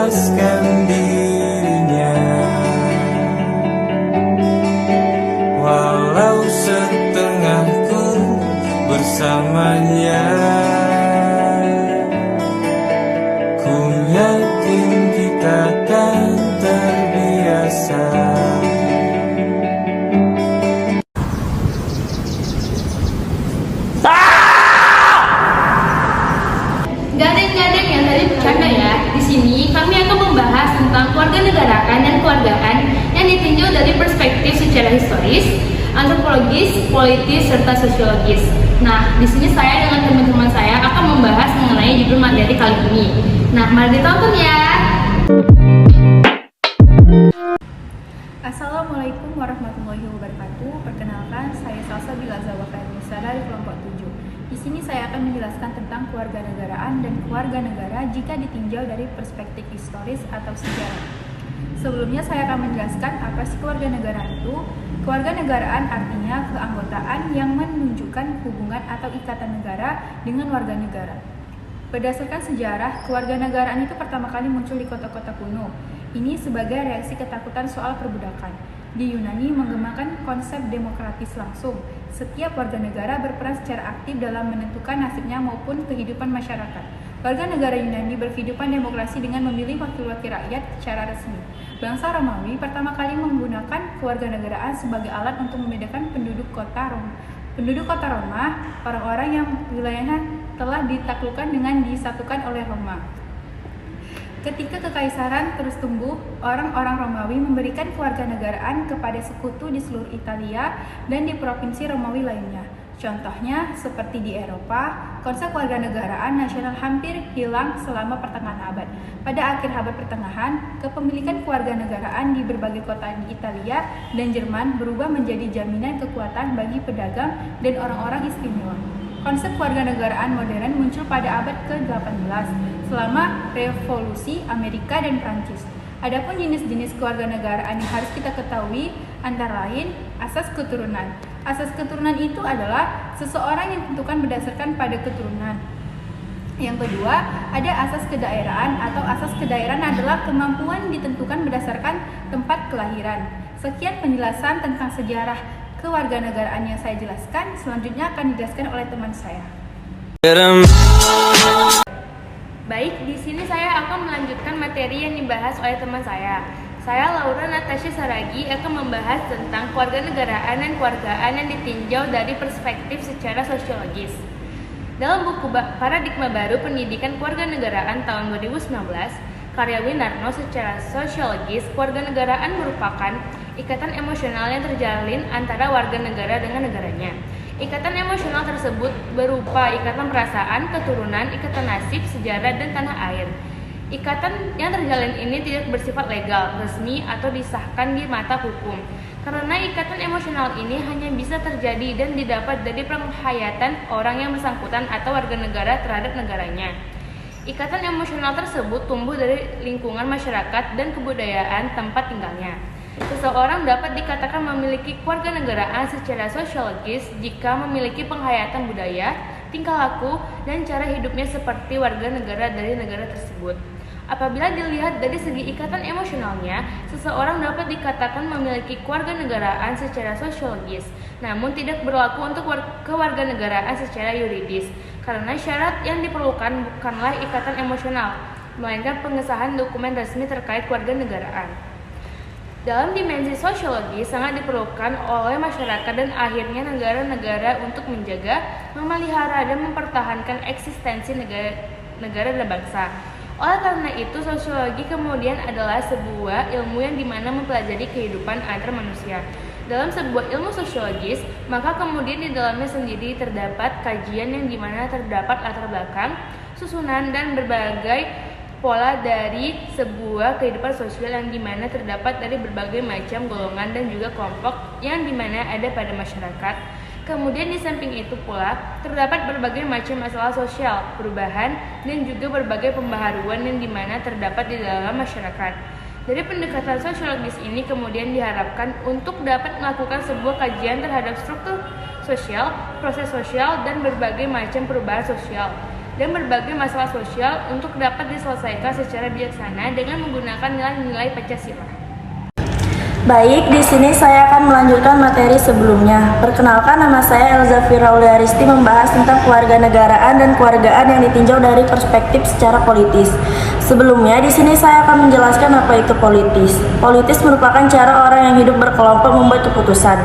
melepaskan dirinya, walau setengahku bersamanya. Ku yakin kita akan terbiasa. Gading-gading yang tadi bercanda ya. Di sini kami akan membahas tentang kewarganegaraan dan keluargaan yang ditinjau dari perspektif secara historis, antropologis, politis, serta sosiologis. Nah, di sini saya dengan teman-teman saya akan membahas mengenai judul materi kali ini. Nah, mari ditonton ya. Assalamualaikum warahmatullahi wabarakatuh. Perkenalkan, saya Salsabila Zawakar Nisa dari kelompok 7. Di sini saya akan menjelaskan tentang kewarganegaraan dan keluarga negara jika ditinjau dari perspektif historis atau sejarah. Sebelumnya saya akan menjelaskan apa sih kewarganegaraan itu. Kewarganegaraan artinya keanggotaan yang menunjukkan hubungan atau ikatan negara dengan warga negara. Berdasarkan sejarah, kewarganegaraan itu pertama kali muncul di kota-kota kuno. Ini sebagai reaksi ketakutan soal perbudakan. Di Yunani mengembangkan konsep demokratis langsung. Setiap warga negara berperan secara aktif dalam menentukan nasibnya maupun kehidupan masyarakat. Warga negara Yunani berkehidupan demokrasi dengan memilih wakil-wakil rakyat secara resmi. Bangsa Romawi pertama kali menggunakan kewarganegaraan sebagai alat untuk membedakan penduduk kota Roma. Penduduk kota Roma, orang-orang yang wilayahnya telah ditaklukkan dengan disatukan oleh Roma. Ketika kekaisaran terus tumbuh, orang-orang Romawi memberikan kewarganegaraan kepada sekutu di seluruh Italia dan di provinsi Romawi lainnya. Contohnya, seperti di Eropa, konsep kewarganegaraan nasional hampir hilang selama pertengahan abad. Pada akhir abad pertengahan, kepemilikan kewarganegaraan di berbagai kota di Italia dan Jerman berubah menjadi jaminan kekuatan bagi pedagang dan orang-orang istimewa. Konsep kewarganegaraan modern muncul pada abad ke-18 selama Revolusi Amerika dan Prancis. Adapun jenis-jenis kewarganegaraan yang harus kita ketahui antara lain asas keturunan. Asas keturunan itu adalah seseorang yang ditentukan berdasarkan pada keturunan. Yang kedua, ada asas kedaerahan atau asas kedaerahan adalah kemampuan ditentukan berdasarkan tempat kelahiran. Sekian penjelasan tentang sejarah kewarganegaraan yang saya jelaskan. Selanjutnya akan dijelaskan oleh teman saya. Baik, di sini saya akan melanjutkan materi yang dibahas oleh teman saya. Saya Laura Natasha Saragi akan membahas tentang kewarganegaraan dan keluargaan yang ditinjau dari perspektif secara sosiologis. Dalam buku Paradigma Baru Pendidikan Kewarganegaraan tahun 2019, karya Winarno secara sosiologis, kewarganegaraan merupakan ikatan emosional yang terjalin antara warga negara dengan negaranya. Ikatan emosional tersebut berupa ikatan perasaan, keturunan, ikatan nasib, sejarah, dan tanah air. Ikatan yang terjalin ini tidak bersifat legal, resmi, atau disahkan di mata hukum. Karena ikatan emosional ini hanya bisa terjadi dan didapat dari penghayatan orang yang bersangkutan atau warga negara terhadap negaranya. Ikatan emosional tersebut tumbuh dari lingkungan masyarakat dan kebudayaan tempat tinggalnya. Seseorang dapat dikatakan memiliki kewarganegaraan secara sosiologis jika memiliki penghayatan budaya, tingkah laku, dan cara hidupnya seperti warga negara dari negara tersebut. Apabila dilihat dari segi ikatan emosionalnya, seseorang dapat dikatakan memiliki kewarganegaraan secara sosiologis, namun tidak berlaku untuk kewarganegaraan secara yuridis, karena syarat yang diperlukan bukanlah ikatan emosional, melainkan pengesahan dokumen resmi terkait kewarganegaraan. Dalam dimensi sosiologi sangat diperlukan oleh masyarakat dan akhirnya negara-negara untuk menjaga, memelihara, dan mempertahankan eksistensi negara dan bangsa. Oleh karena itu, sosiologi kemudian adalah sebuah ilmu yang dimana mempelajari kehidupan antar manusia. Dalam sebuah ilmu sosiologis, maka kemudian di dalamnya sendiri terdapat kajian yang dimana terdapat latar belakang, susunan, dan berbagai pola dari sebuah kehidupan sosial yang dimana terdapat dari berbagai macam golongan dan juga kelompok yang dimana ada pada masyarakat. Kemudian di samping itu pula terdapat berbagai macam masalah sosial, perubahan, dan juga berbagai pembaharuan yang dimana terdapat di dalam masyarakat. Dari pendekatan sosiologis ini kemudian diharapkan untuk dapat melakukan sebuah kajian terhadap struktur sosial, proses sosial, dan berbagai macam perubahan sosial. dan berbagai masalah sosial untuk dapat diselesaikan secara bijaksana dengan menggunakan nilai-nilai Pancasila. Baik, di sini saya akan melanjutkan materi sebelumnya. Perkenalkan, nama saya Elza Firauliaristi, membahas tentang kewarganegaraan dan kewargaan yang ditinjau dari perspektif secara politis. Sebelumnya, di sini saya akan menjelaskan apa itu politis. Politis merupakan cara orang yang hidup berkelompok membuat keputusan.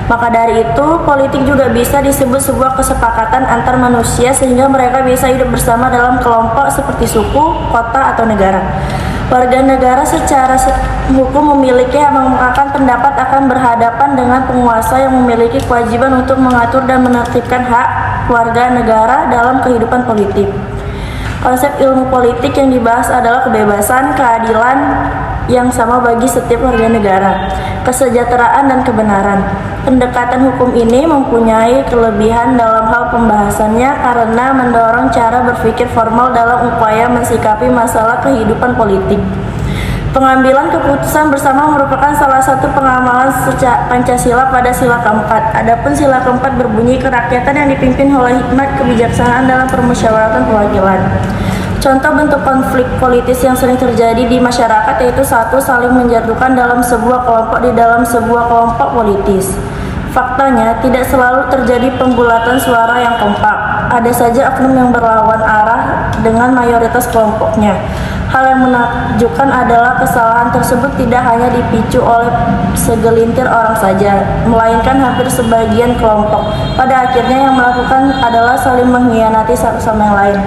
Maka dari itu, politik juga bisa disebut sebuah kesepakatan antar manusia sehingga mereka bisa hidup bersama dalam kelompok seperti suku, kota, atau negara. Warga negara secara hukum memiliki hak mengungkapkan pendapat, akan berhadapan dengan penguasa yang memiliki kewajiban untuk mengatur dan menertibkan hak warga negara dalam kehidupan politik. Konsep ilmu politik yang dibahas adalah kebebasan, keadilan yang sama bagi setiap warga negara, kesejahteraan dan kebenaran. Pendekatan hukum ini mempunyai kelebihan dalam hal pembahasannya karena mendorong cara berpikir formal dalam upaya mensikapi masalah kehidupan politik. Pengambilan keputusan bersama merupakan salah satu pengamalan Pancasila pada sila keempat. Adapun sila keempat berbunyi kerakyatan yang dipimpin oleh hikmat kebijaksanaan dalam permusyawaratan perwakilan. Contoh bentuk konflik politis yang sering terjadi di masyarakat yaitu 1. Saling menjatuhkan dalam sebuah kelompok di dalam sebuah kelompok politis. Faktanya, tidak selalu terjadi pembulatan suara yang kompak. Ada saja oknum yang berlawan arah dengan mayoritas kelompoknya. Hal yang menakjubkan adalah kesalahan tersebut tidak hanya dipicu oleh segelintir orang saja, melainkan hampir sebagian kelompok. Pada akhirnya yang melakukan adalah saling mengkhianati satu sama yang lain.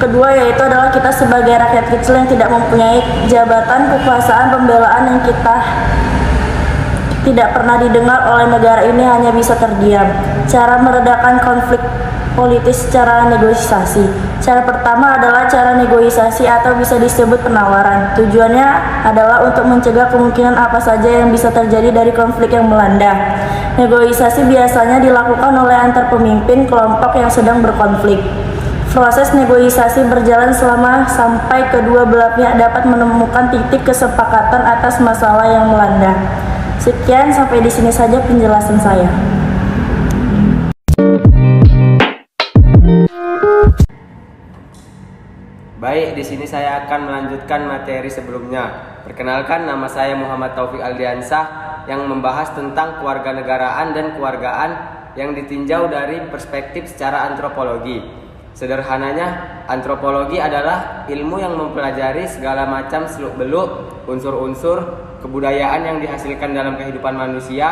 Kedua yaitu adalah kita sebagai rakyat kecil yang tidak mempunyai jabatan, kekuasaan, pembelaan yang kita tidak pernah didengar oleh negara ini hanya bisa terdiam. Cara meredakan konflik politis secara negosiasi. Cara pertama adalah cara negosiasi atau bisa disebut penawaran. Tujuannya adalah untuk mencegah kemungkinan apa saja yang bisa terjadi dari konflik yang melanda. Negosiasi biasanya dilakukan oleh antar pemimpin kelompok yang sedang berkonflik. Proses negosiasi berjalan sampai kedua belah pihak dapat menemukan titik kesepakatan atas masalah yang melanda. Sekian, sampai di sini saja penjelasan saya. Baik, di sini saya akan melanjutkan materi sebelumnya. Perkenalkan, nama saya Muhammad Taufik Aldiansah yang membahas tentang kewarganegaraan dan kewargaan yang ditinjau dari perspektif secara antropologi. Sederhananya, antropologi adalah ilmu yang mempelajari segala macam seluk-beluk, unsur-unsur kebudayaan yang dihasilkan dalam kehidupan manusia,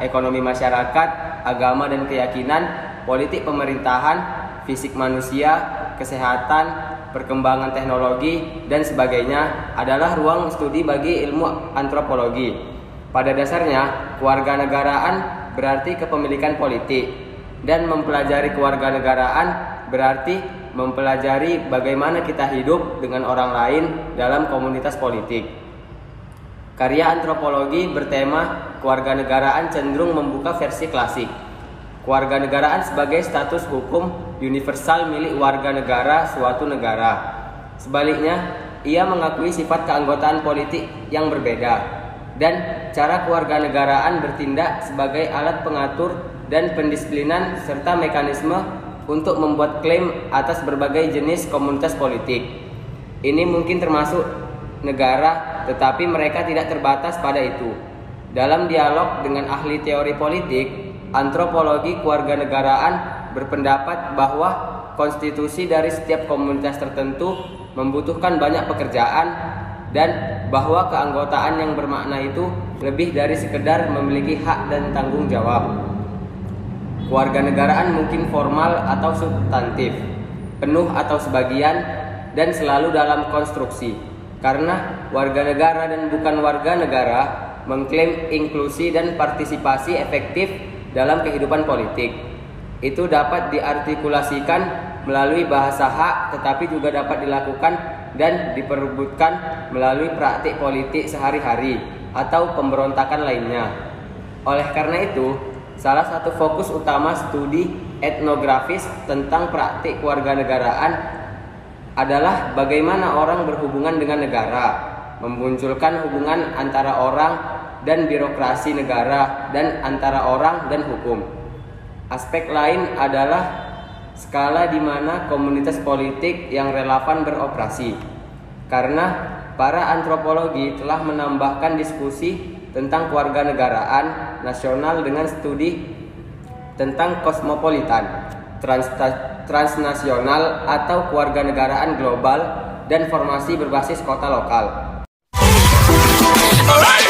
ekonomi masyarakat, agama dan keyakinan, politik pemerintahan, fisik manusia, kesehatan, perkembangan teknologi, dan sebagainya adalah ruang studi bagi ilmu antropologi. Pada dasarnya, kewarganegaraan berarti kepemilikan politik, dan mempelajari kewarganegaraan berarti mempelajari bagaimana kita hidup dengan orang lain dalam komunitas politik. Karya antropologi bertema kewarganegaraan cenderung membuka versi klasik. Kewarganegaraan sebagai status hukum universal milik warga negara suatu negara. Sebaliknya, ia mengakui sifat keanggotaan politik yang berbeda dan cara kewarganegaraan bertindak sebagai alat pengatur dan pendisiplinan serta mekanisme untuk membuat klaim atas berbagai jenis komunitas politik. Ini mungkin termasuk negara, tetapi mereka tidak terbatas pada itu. Dalam dialog dengan ahli teori politik, antropologi kewarganegaraan berpendapat bahwa konstitusi dari setiap komunitas tertentu membutuhkan banyak pekerjaan dan bahwa keanggotaan yang bermakna itu lebih dari sekedar memiliki hak dan tanggung jawab. Kewarganegaraan mungkin formal atau substantif, penuh atau sebagian, dan selalu dalam konstruksi. Karena warga negara dan bukan warga negara mengklaim inklusi dan partisipasi efektif dalam kehidupan politik. Itu dapat diartikulasikan melalui bahasa hak, tetapi juga dapat dilakukan dan diperebutkan melalui praktik politik sehari-hari atau pemberontakan lainnya. Oleh karena itu, salah satu fokus utama studi etnografis tentang praktik kewarganegaraan adalah bagaimana orang berhubungan dengan negara, memunculkan hubungan antara orang dan birokrasi negara dan antara orang dan hukum. Aspek lain adalah skala di mana komunitas politik yang relevan beroperasi. Karena para antropologi telah menambahkan diskusi tentang kewarganegaraan nasional dengan studi tentang kosmopolitan, transnasional atau kewarganegaraan global dan formasi berbasis kota lokal. Alright.